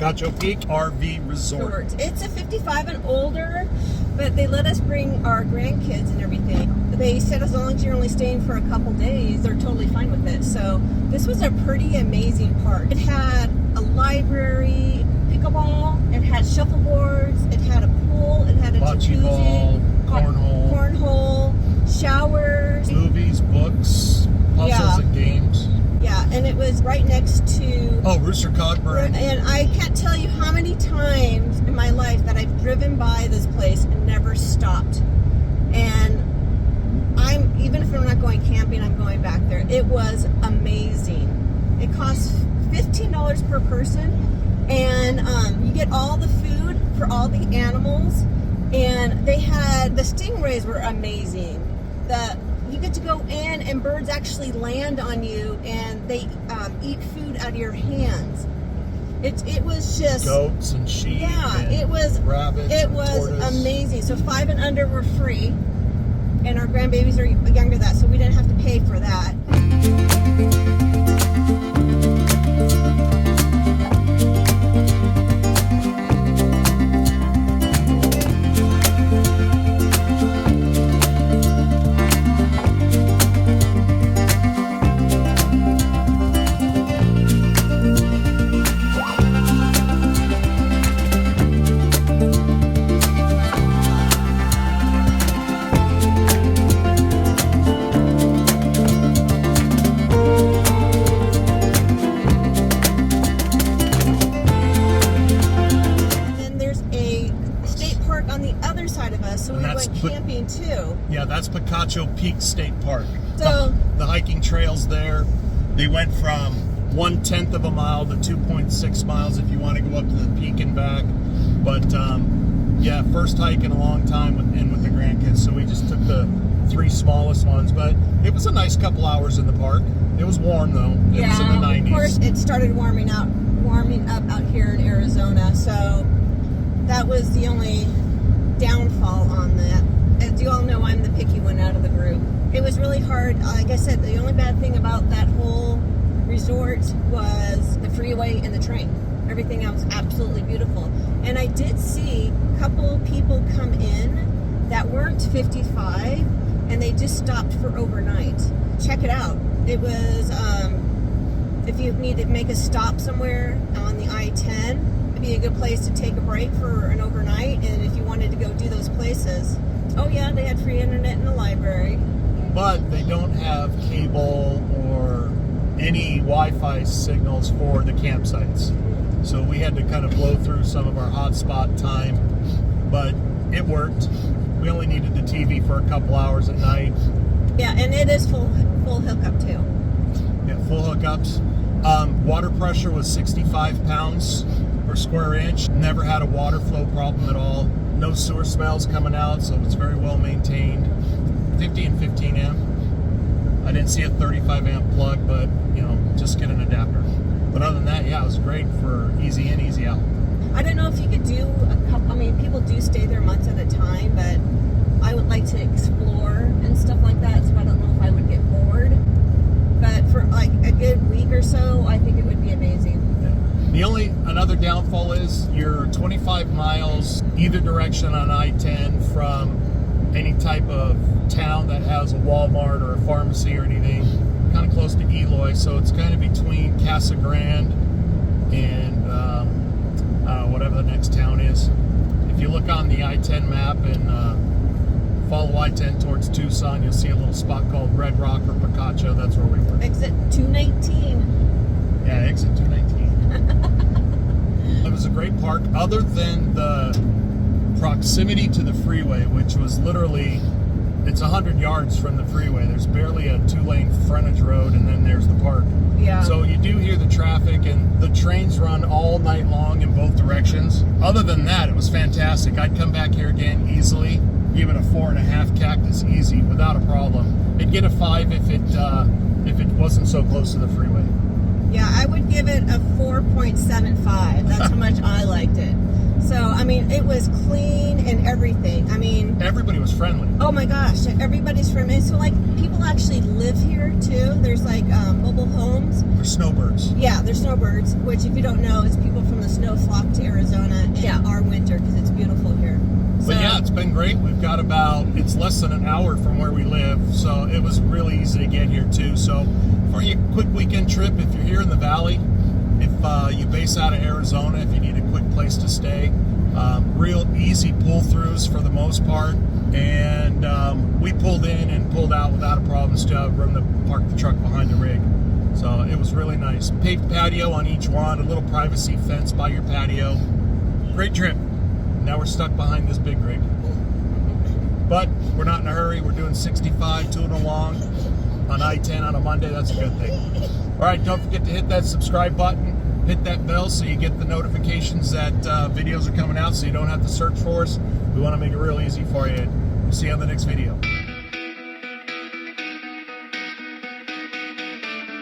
Picacho Peak RV Resort. It's a 55 and older, but they let us bring our grandkids and everything. They said as long as you're only staying for a couple days, they're totally fine with it. So this was a pretty amazing park. It had a library, pickleball, it had shuffleboards, it had a pool, it had a bocce ball, cornhole, showers, movies, books, puzzles and games. Yeah, and it was right next to... Oh, Rooster Cogburn. And I can't tell you how many times in my life that I've driven by this place and never stopped. And even if I'm not going camping, I'm going back there. It was amazing. It costs $15 per person, and you get all the food for all the animals. And they had... The stingrays were amazing. You get to go in and birds actually land on you and they eat food out of your hands. It was just goats and sheep. Yeah, and it was rabbits. It was amazing. So 5 and under were free, and our grandbabies are younger than that, so we didn't have to pay for that. Camping too. Yeah, that's Picacho Peak State Park. So the hiking trails there, they went from 1/10 of a mile to 2.6 miles if you want to go up to the peak and back. But yeah, first hike in a long time with the grandkids, so we just took the 3 smallest ones. But it was a nice couple hours in the park. It was warm though. It was in the 90s. Of course, it started warming up out here in Arizona, so that was the only downfall on that. As you all know, I'm the picky one out of the group. It was really hard. Like I said, the only bad thing about that whole resort was the freeway and the train. Everything else was absolutely beautiful. And I did see a couple people come in that weren't 55, and they just stopped for overnight. Check it out. It was, if you need to make a stop somewhere on the I-10, it'd be a good place to take a break for an overnight. And if you wanted to go do those places, oh yeah, they had free internet in the library. But they don't have cable or any Wi-Fi signals for the campsites. So we had to kind of blow through some of our hotspot time, but it worked. We only needed the TV for a couple hours at night. Yeah, and it is full hookup too. Yeah, full hookups. Water pressure was 65 pounds per square inch. Never had a water flow problem at all. No sewer smells coming out, so it's very well maintained. 50 and 15 amp. I didn't see a 35 amp plug, but just get an adapter. But other than that, yeah, it was great for easy in, easy out. I don't know if you could do a couple. I mean, people do stay there months at a time, but I would like to explore and stuff like that. So I don't know if I would get bored. But for like a good week or so, I think it would be amazing. Another downfall is you're 25 miles either direction on I-10 from any type of town that has a Walmart or a pharmacy or anything, kind of close to Eloy, so it's kind of between Casa Grande and whatever the next town is. If you look on the I-10 map and follow I-10 towards Tucson, you'll see a little spot called Red Rock or Picacho. That's where we were. Exit 219. Yeah, exit 219. It was a great park, other than the proximity to the freeway, which was literally, it's 100 yards from the freeway. There's barely a 2-lane frontage road, and then there's the park. Yeah. So you do hear the traffic, and the trains run all night long in both directions. Other than that, it was fantastic. I'd come back here again easily. Give it a 4.5 cactus easy, without a problem. It'd get a 5 if it wasn't so close to the freeway. Yeah, I would give it a 4.75. That's how much I liked it. So, I mean, it was clean and everything. I mean... Everybody was friendly. Oh my gosh, everybody's friendly. So, like, people actually live here, too. There's, like, mobile homes. snowbirds. Yeah, they're snowbirds, which if you don't know, it's people from the snow flock to Arizona in our winter because it's beautiful here. So, But yeah, it's been great. We've got it's less than an hour from where we live, so it was really easy to get here too. So for your quick weekend trip, if you're here in the valley, if you base out of Arizona, if you need a quick place to stay, real easy pull-throughs for the most part, and we pulled in and pulled out without a problem. Still have room to park the truck behind the rig, so it was really nice. Paved patio on each one, a little privacy fence by your patio. Great trip. Now we're stuck behind this big rig, but we're not in a hurry. We're doing 65 tooling along on I-10 on a Monday. That's a good thing. All right, don't forget to hit that subscribe button, hit that bell so you get the notifications that videos are coming out, so you don't have to search for us. We want to make it real easy for you. We'll see you on the next video.